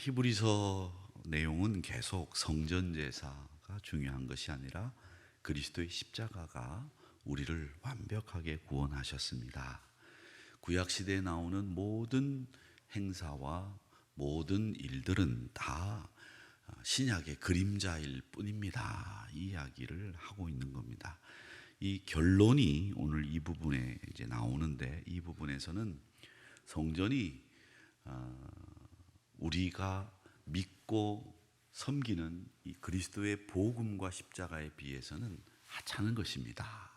히브리서 내용은 계속 성전 제사가 중요한 것이 아니라 그리스도의 십자가가 우리를 완벽하게 구원하셨습니다. 구약 시대에 나오는 모든 행사와 모든 일들은 다 신약의 그림자일 뿐입니다. 이 이야기를 하고 있는 겁니다. 이 결론이 오늘 이 부분에 이제 나오는데, 이 부분에서는 성전이 우리가 믿고 섬기는 이 그리스도의 복음과 십자가에 비해서는 하찮은 것입니다.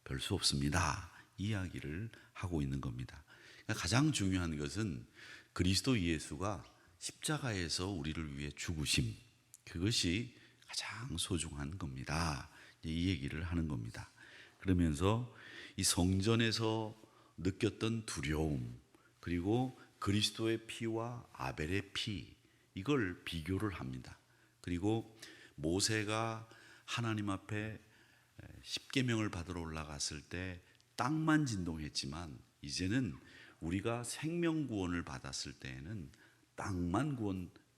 별 수 없습니다. 이 이야기를 하고 있는 겁니다. 그러니까 가장 중요한 것은 그리스도 예수가 십자가에서 우리를 위해 죽으심, 그것이 가장 소중한 겁니다. 이 얘기를 하는 겁니다. 그러면서 이 성전에서 느꼈던 두려움, 그리고 그리스도의 피와 아벨의 피, 이걸 비교를 합니다. 그리고 모세가 하나님 앞에 십계명을 받으러 올라갔을 때 땅만 진동했지만, 이제는 우리가 생명구원을 받았을 때에는 땅만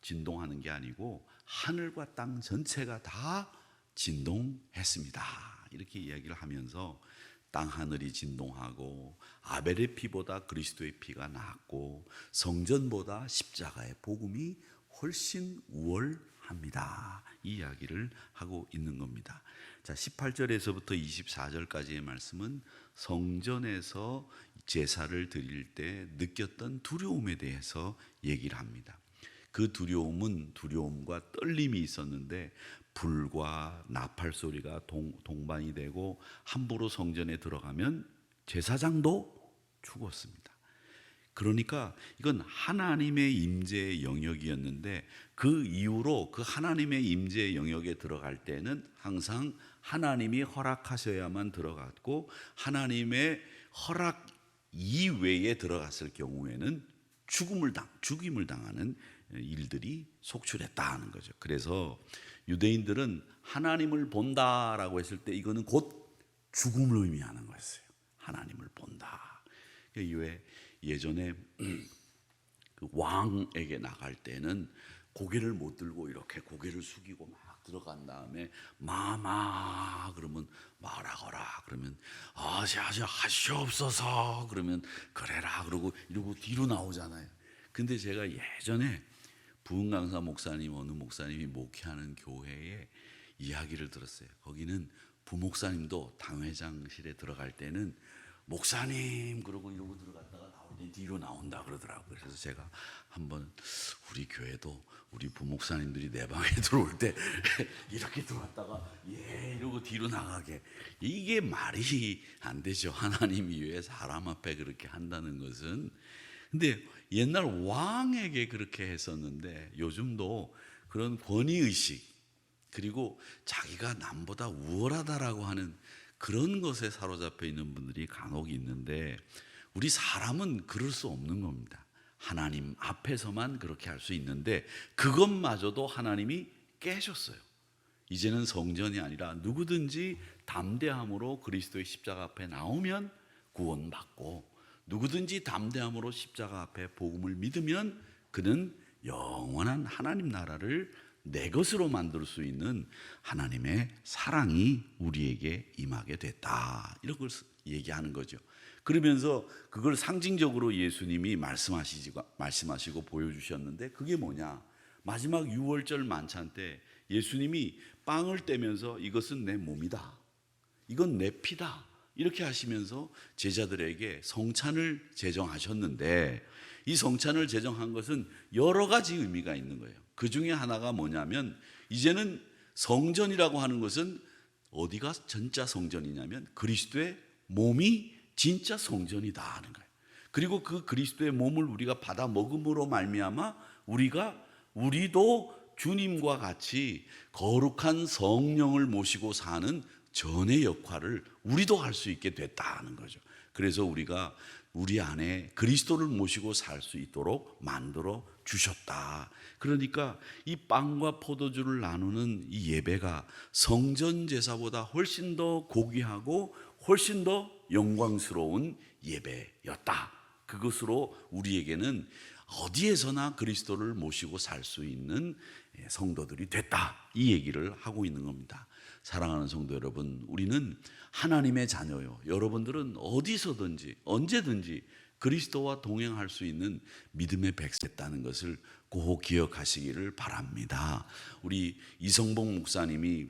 진동하는 게 아니고 하늘과 땅 전체가 다 진동했습니다. 이렇게 이야기를 하면서 땅하늘이 진동하고 아벨의 피보다 그리스도의 피가 낫고 성전보다 십자가의 복음이 훨씬 우월합니다. 이 이야기를 하고 있는 겁니다. 자, 18절에서부터 24절까지의 말씀은 성전에서 제사를 드릴 때 느꼈던 두려움에 대해서 얘기를 합니다. 그 두려움과 떨림이 있었는데, 불과 나팔 소리가 동반이 되고 함부로 성전에 들어가면 제사장도 죽었습니다. 그러니까 이건 하나님의 임재의 영역이었는데, 그 이후로 그 하나님의 임재의 영역에 들어갈 때는 항상 하나님이 허락하셔야만 들어갔고, 하나님의 허락 이외에 들어갔을 경우에는 죽임을 당하는 일들이 속출했다는 거죠. 그래서 유대인들은 하나님을 본다라고 했을 때 이거는 곧 죽음을 의미하는 거였어요. 하나님을 본다. 왜 예전에 그 왕에게 나갈 때는 고개를 못 들고 이렇게 고개를 숙이고 막 들어간 다음에 마마 그러면 말하거라 그러면 하시옵소서 그러면 그래라 그러고 이러고 뒤로 나오잖아요. 근데 제가 예전에 부흥강사 목사님, 어느 목사님이 목회하는 교회에 이야기를 들었어요. 거기는 부목사님도 당회장실에 들어갈 때는 목사님 그러고 이러고 들어갔다가 나올 때 뒤로 나온다 그러더라고요. 그래서 제가 한번 우리 교회도 우리 부목사님들이 내 방에 들어올 때 이렇게 들어왔다가 이러고 뒤로 나가게, 이게 말이 안 되죠. 하나님이 왜 사람 앞에 그렇게 한다는 것은. 근데 옛날 왕에게 그렇게 했었는데, 요즘도 그런 권위의식, 그리고 자기가 남보다 우월하다라고 하는 그런 것에 사로잡혀 있는 분들이 간혹 있는데, 우리 사람은 그럴 수 없는 겁니다. 하나님 앞에서만 그렇게 할 수 있는데, 그것마저도 하나님이 깨셨어요. 이제는 성전이 아니라 누구든지 담대함으로 그리스도의 십자가 앞에 나오면 구원받고, 누구든지 담대함으로 십자가 앞에 복음을 믿으면 그는 영원한 하나님 나라를 내 것으로 만들 수 있는 하나님의 사랑이 우리에게 임하게 됐다, 이런 걸 얘기하는 거죠. 그러면서 그걸 상징적으로 예수님이 말씀하시고 보여주셨는데, 그게 뭐냐, 마지막 유월절 만찬 때 예수님이 빵을 떼면서 이것은 내 몸이다, 이건 내 피다, 이렇게 하시면서 제자들에게 성찬을 제정하셨는데, 이 성찬을 제정한 것은 여러 가지 의미가 있는 거예요. 그 중에 하나가 뭐냐면, 이제는 성전이라고 하는 것은 어디가 진짜 성전이냐면 그리스도의 몸이 진짜 성전이다 하는 거예요. 그리고 그 그리스도의 몸을 우리가 받아 먹음으로 말미암아 우리도 주님과 같이 거룩한 성령을 모시고 사는 전의 역할을 우리도 할 수 있게 됐다는 거죠. 그래서 우리가 우리 안에 그리스도를 모시고 살 수 있도록 만들어 주셨다. 그러니까 이 빵과 포도주를 나누는 이 예배가 성전 제사보다 훨씬 더 고귀하고 훨씬 더 영광스러운 예배였다. 그것으로 우리에게는 어디에서나 그리스도를 모시고 살 수 있는 성도들이 됐다, 이 얘기를 하고 있는 겁니다. 사랑하는 성도 여러분, 우리는 하나님의 자녀요. 여러분들은 어디서든지 언제든지 그리스도와 동행할 수 있는 믿음의 백성이었다는 것을 꼭 기억하시기를 바랍니다. 우리 이성봉 목사님이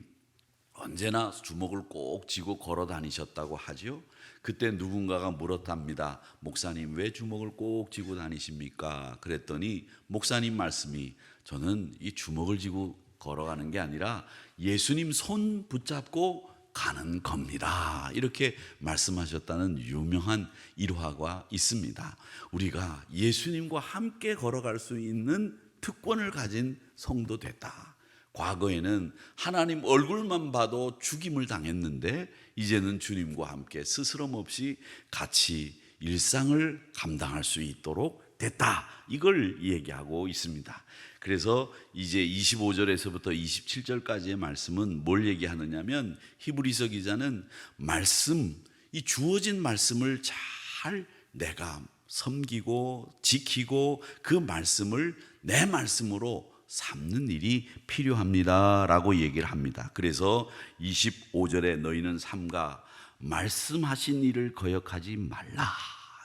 언제나 주먹을 꼭 쥐고 걸어 다니셨다고 하죠. 그때 누군가가 물었답니다. 목사님, 왜 주먹을 꼭 쥐고 다니십니까? 그랬더니 목사님 말씀이, 저는 이 주먹을 쥐고 걸어가는 게 아니라 예수님 손 붙잡고 가는 겁니다, 이렇게 말씀하셨다는 유명한 일화가 있습니다. 우리가 예수님과 함께 걸어갈 수 있는 특권을 가진 성도 됐다. 과거에는 하나님 얼굴만 봐도 죽임을 당했는데 이제는 주님과 함께 스스럼 없이 같이 일상을 감당할 수 있도록 됐다, 이걸 얘기하고 있습니다. 그래서 이제 25절에서부터 27절까지의 말씀은 뭘 얘기하느냐면, 히브리서 기자는 말씀, 이 주어진 말씀을 잘 내가 섬기고 지키고 그 말씀을 내 말씀으로 삼는 일이 필요합니다 라고 얘기를 합니다. 그래서 25절에 너희는 삼가 말씀하신 일을 거역하지 말라,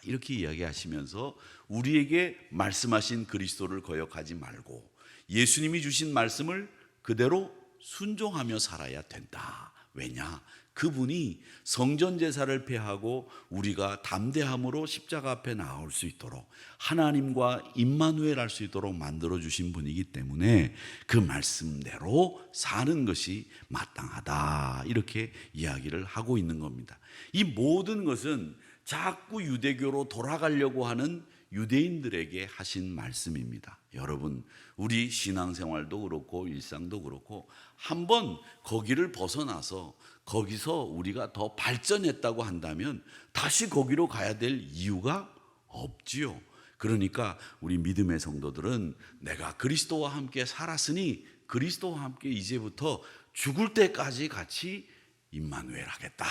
이렇게 이야기하시면서 우리에게 말씀하신 그리스도를 거역하지 말고 예수님이 주신 말씀을 그대로 순종하며 살아야 된다. 왜냐? 그분이 성전 제사를 폐하고 우리가 담대함으로 십자가 앞에 나올 수 있도록 하나님과 임마누엘 할 수 있도록 만들어 주신 분이기 때문에 그 말씀대로 사는 것이 마땅하다, 이렇게 이야기를 하고 있는 겁니다. 이 모든 것은 자꾸 유대교로 돌아가려고 하는 유대인들에게 하신 말씀입니다. 여러분, 우리 신앙생활도 그렇고 일상도 그렇고 한번 거기를 벗어나서 거기서 우리가 더 발전했다고 한다면 다시 거기로 가야 될 이유가 없지요. 그러니까 우리 믿음의 성도들은 내가 그리스도와 함께 살았으니 그리스도와 함께 이제부터 죽을 때까지 같이 임마누엘 하겠다,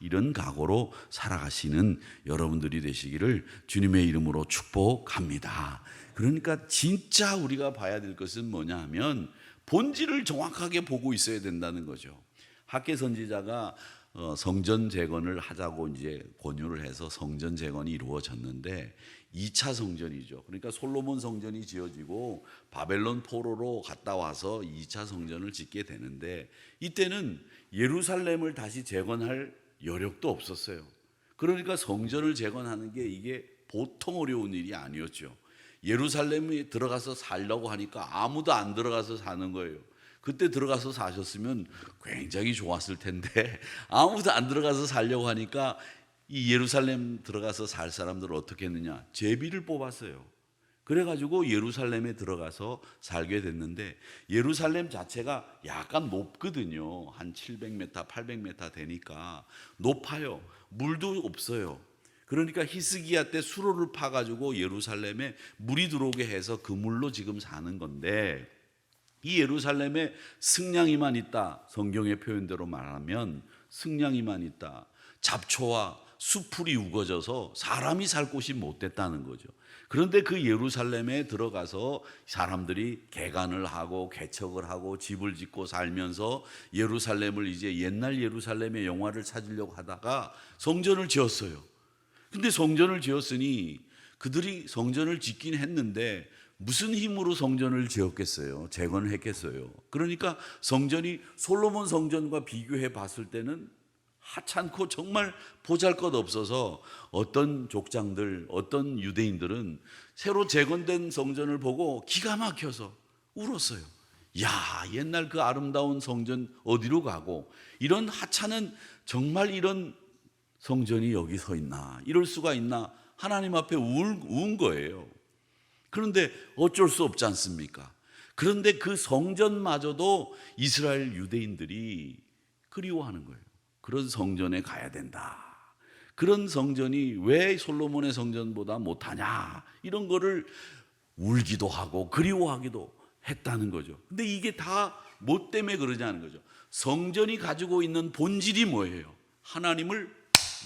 이런 각오로 살아가시는 여러분들이 되시기를 주님의 이름으로 축복합니다. 그러니까 진짜 우리가 봐야 될 것은 뭐냐 하면 본질을 정확하게 보고 있어야 된다는 거죠. 학개 선지자가 성전 재건을 하자고 이제 권유를 해서 성전 재건이 이루어졌는데 2차 성전이죠. 그러니까 솔로몬 성전이 지어지고 바벨론 포로로 갔다 와서 2차 성전을 짓게 되는데, 이때는 예루살렘을 다시 재건할 여력도 없었어요. 그러니까 성전을 재건하는 게 이게 보통 어려운 일이 아니었죠. 예루살렘에 들어가서 살려고 하니까 아무도 안 들어가서 사는 거예요. 그때 들어가서 사셨으면 굉장히 좋았을 텐데 아무도 안 들어가서 살려고 하니까 이 예루살렘 들어가서 살 사람들을 어떻게 했느냐, 제비를 뽑았어요. 그래가지고 예루살렘에 들어가서 살게 됐는데, 예루살렘 자체가 약간 높거든요. 한 700m, 800m 되니까 높아요. 물도 없어요. 그러니까 히스기야 때 수로를 파가지고 예루살렘에 물이 들어오게 해서 그 물로 지금 사는 건데, 이 예루살렘에 승냥이만 있다, 성경의 표현대로 말하면 승냥이만 있다, 잡초와 수풀이 우거져서 사람이 살 곳이 못 됐다는 거죠. 그런데 그 예루살렘에 들어가서 사람들이 개간을 하고 개척을 하고 집을 짓고 살면서 예루살렘을 이제 옛날 예루살렘의 영화를 찾으려고 하다가 성전을 지었어요. 근데 성전을 지었으니 그들이 성전을 짓긴 했는데 무슨 힘으로 성전을 지었겠어요? 재건을 했겠어요? 그러니까 성전이 솔로몬 성전과 비교해 봤을 때는 하찮고 정말 보잘것없어서 어떤 족장들, 어떤 유대인들은 새로 재건된 성전을 보고 기가 막혀서 울었어요. 야, 옛날 그 아름다운 성전 어디로 가고, 이런 하찮은, 정말 이런 성전이 여기 서 있나, 이럴 수가 있나, 하나님 앞에 운 거예요. 그런데 어쩔 수 없지 않습니까? 그런데 그 성전마저도 이스라엘 유대인들이 그리워하는 거예요. 그런 성전에 가야 된다. 그런 성전이 왜 솔로몬의 성전보다 못하냐, 이런 거를 울기도 하고 그리워하기도 했다는 거죠. 근데 이게 다 뭐 때문에 그러냐는 거죠. 성전이 가지고 있는 본질이 뭐예요? 하나님을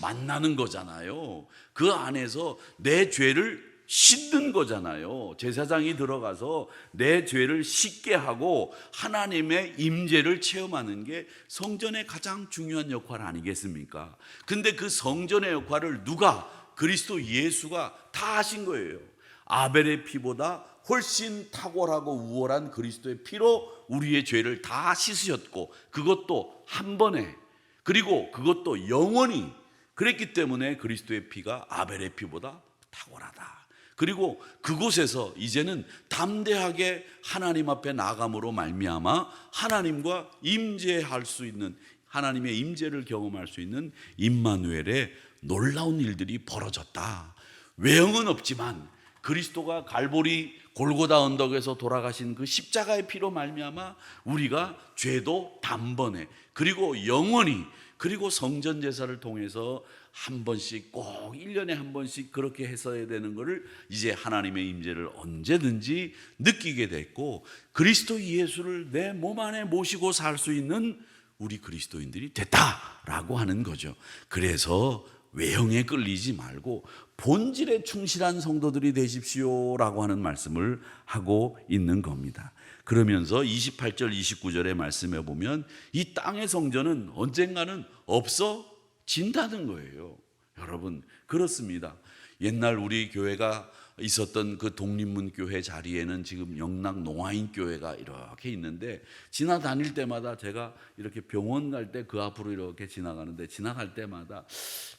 만나는 거잖아요. 그 안에서 내 죄를 씻는 거잖아요. 제사장이 들어가서 내 죄를 씻게 하고 하나님의 임재를 체험하는 게 성전의 가장 중요한 역할 아니겠습니까? 근데 그 성전의 역할을 누가? 그리스도 예수가 다 하신 거예요. 아벨의 피보다 훨씬 탁월하고 우월한 그리스도의 피로 우리의 죄를 다 씻으셨고, 그것도 한 번에, 그리고 그것도 영원히. 그랬기 때문에 그리스도의 피가 아벨의 피보다 탁월하다. 그리고 그곳에서 이제는 담대하게 하나님 앞에 나감으로 말미암아 하나님과 임재할 수 있는, 하나님의 임재를 경험할 수 있는 임마누엘의 놀라운 일들이 벌어졌다. 외형은 없지만 그리스도가 갈보리 골고다 언덕에서 돌아가신 그 십자가의 피로 말미암아 우리가 죄도 단번에, 그리고 영원히, 그리고 성전 제사를 통해서 한 번씩, 꼭 1년에 한 번씩 그렇게 했어야 되는 것을 이제 하나님의 임재를 언제든지 느끼게 됐고, 그리스도 예수를 내 몸 안에 모시고 살 수 있는 우리 그리스도인들이 됐다라고 하는 거죠. 그래서 외형에 끌리지 말고 본질에 충실한 성도들이 되십시오라고 하는 말씀을 하고 있는 겁니다. 그러면서 28절 29절의 말씀에 보면 이 땅의 성전은 언젠가는 없어진다는 거예요. 여러분, 그렇습니다. 옛날 우리 교회가 있었던 그 독립문 교회 자리에는 지금 영락 노아인 교회가 이렇게 있는데, 지나다닐 때마다 제가 이렇게 병원 갈 때 그 앞으로 이렇게 지나가는데, 지나갈 때마다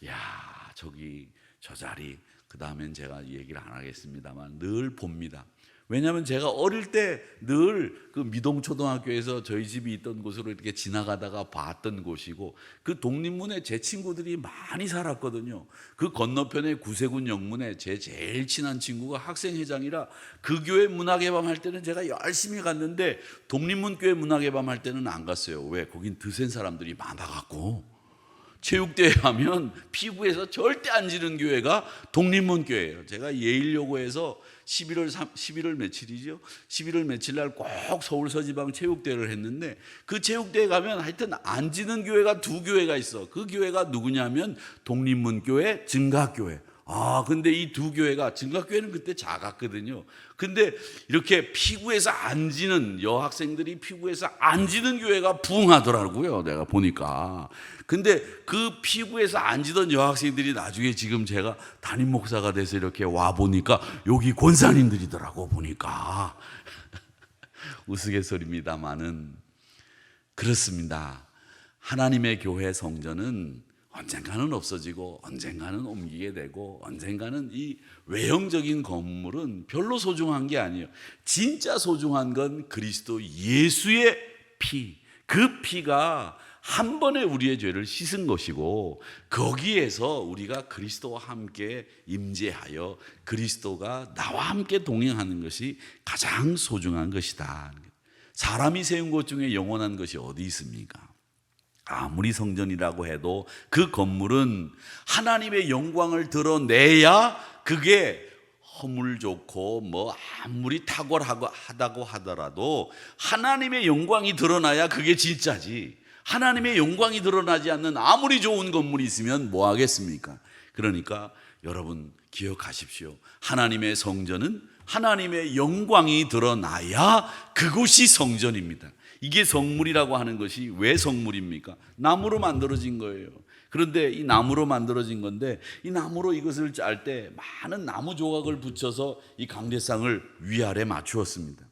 야, 저기 저 자리, 그 다음엔 제가 얘기를 안 하겠습니다만 늘 봅니다. 왜냐하면 제가 어릴 때 늘 그 미동초등학교에서 저희 집이 있던 곳으로 이렇게 지나가다가 봤던 곳이고, 그 독립문에 제 친구들이 많이 살았거든요. 그 건너편에 구세군 영문에 제 제일 친한 친구가 학생회장이라 그 교회 문화개방 할 때는 제가 열심히 갔는데 독립문 교회 문화개방 할 때는 안 갔어요. 왜? 거긴 드센 사람들이 많아갖고. 체육대회 하면 피구에서 절대 안 지는 교회가 독립문 교회예요. 제가 예일여고에서 11월 며칠이죠? 11월 며칠 날 꼭 서울 서지방 체육대회를 했는데, 그 체육대회 가면 하여튼 안 지는 교회가 두 교회가 있어. 그 교회가 누구냐면 독립문 교회, 증각교회. 근데 이 두 교회가, 증각교회는 그때 작았거든요. 근데 이렇게 피구에서 안 지는, 여학생들이 피구에서 안 지는 교회가 부흥하더라고요, 내가 보니까. 근데 그 피구에서 안 지던 여학생들이 나중에 지금 제가 담임 목사가 돼서 이렇게 와 보니까 여기 권사님들이더라고, 보니까. 우스갯소리입니다만은 그렇습니다. 하나님의 교회 성전은 언젠가는 없어지고 언젠가는 옮기게 되고, 언젠가는 이 외형적인 건물은 별로 소중한 게 아니에요. 진짜 소중한 건 그리스도 예수의 피, 그 피가 한 번에 우리의 죄를 씻은 것이고, 거기에서 우리가 그리스도와 함께 임재하여 그리스도가 나와 함께 동행하는 것이 가장 소중한 것이다. 사람이 세운 것 중에 영원한 것이 어디 있습니까? 아무리 성전이라고 해도 그 건물은 하나님의 영광을 드러내야 그게 허물 좋고 뭐 아무리 탁월하다고 하더라도 하나님의 영광이 드러나야 그게 진짜지. 하나님의 영광이 드러나지 않는 아무리 좋은 건물이 있으면 뭐 하겠습니까? 그러니까 여러분 기억하십시오. 하나님의 성전은 하나님의 영광이 드러나야 그곳이 성전입니다. 이게 성물이라고 하는 것이 왜 성물입니까? 나무로 만들어진 거예요. 그런데 이 나무로 만들어진 건데, 이 나무로 이것을 짤 때 많은 나무 조각을 붙여서 이 강대상을 위아래 맞추었습니다.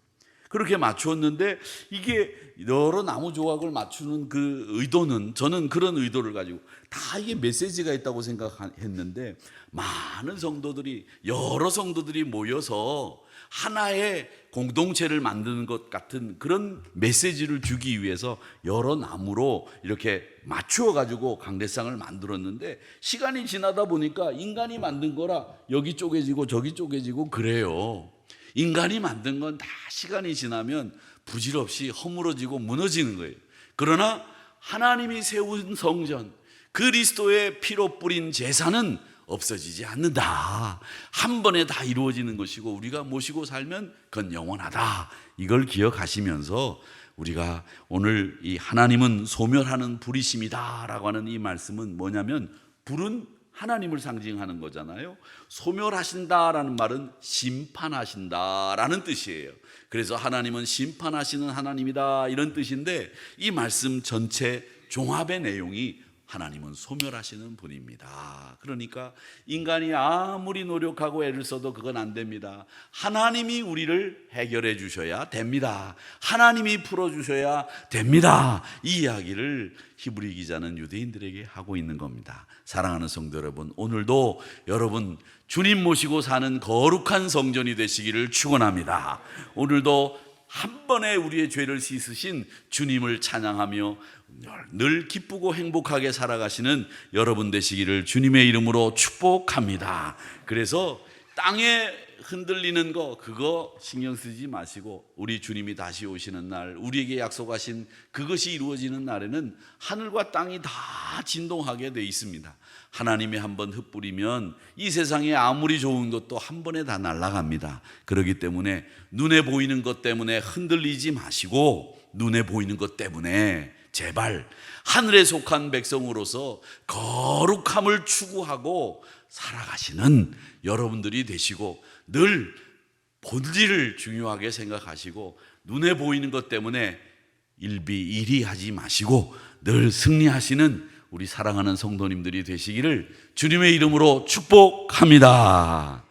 그렇게 맞추었는데, 이게 여러 나무 조각을 맞추는 그 의도는, 저는 그런 의도를 가지고 다 이게 메시지가 있다고 생각했는데, 많은 성도들이, 여러 성도들이 모여서 하나의 공동체를 만드는 것 같은 그런 메시지를 주기 위해서 여러 나무로 이렇게 맞추어 가지고 강대상을 만들었는데, 시간이 지나다 보니까 인간이 만든 거라 여기 쪼개지고 저기 쪼개지고 그래요. 인간이 만든 건 다 시간이 지나면 부질없이 허물어지고 무너지는 거예요. 그러나 하나님이 세운 성전, 그리스도의 피로 뿌린 제사는 없어지지 않는다. 한 번에 다 이루어지는 것이고 우리가 모시고 살면 그건 영원하다. 이걸 기억하시면서 우리가 오늘 이 하나님은 소멸하는 불이심이다 라고 하는 이 말씀은 뭐냐면, 불은 하나님을 상징하는 거잖아요. 소멸하신다라는 말은 심판하신다라는 뜻이에요. 그래서 하나님은 심판하시는 하나님이다 이런 뜻인데, 이 말씀 전체 종합의 내용이 하나님은 소멸하시는 분입니다. 그러니까 인간이 아무리 노력하고 애를 써도 그건 안 됩니다. 하나님이 우리를 해결해 주셔야 됩니다. 하나님이 풀어주셔야 됩니다. 이 이야기를 히브리 기자는 유대인들에게 하고 있는 겁니다. 사랑하는 성도 여러분, 오늘도 여러분 주님 모시고 사는 거룩한 성전이 되시기를 축원합니다. 오늘도 한 번에 우리의 죄를 씻으신 주님을 찬양하며 늘 기쁘고 행복하게 살아가시는 여러분 되시기를 주님의 이름으로 축복합니다. 그래서 땅에 흔들리는 거 그거 신경 쓰지 마시고, 우리 주님이 다시 오시는 날, 우리에게 약속하신 그것이 이루어지는 날에는 하늘과 땅이 다 진동하게 돼 있습니다. 하나님이 한번 흩뿌리면 이 세상에 아무리 좋은 것도 한 번에 다 날아갑니다. 그렇기 때문에 눈에 보이는 것 때문에 흔들리지 마시고, 눈에 보이는 것 때문에 제발 하늘에 속한 백성으로서 거룩함을 추구하고 살아가시는 여러분들이 되시고, 늘 본질을 중요하게 생각하시고, 눈에 보이는 것 때문에 일비일이하지 마시고 늘 승리하시는 우리 사랑하는 성도님들이 되시기를 주님의 이름으로 축복합니다.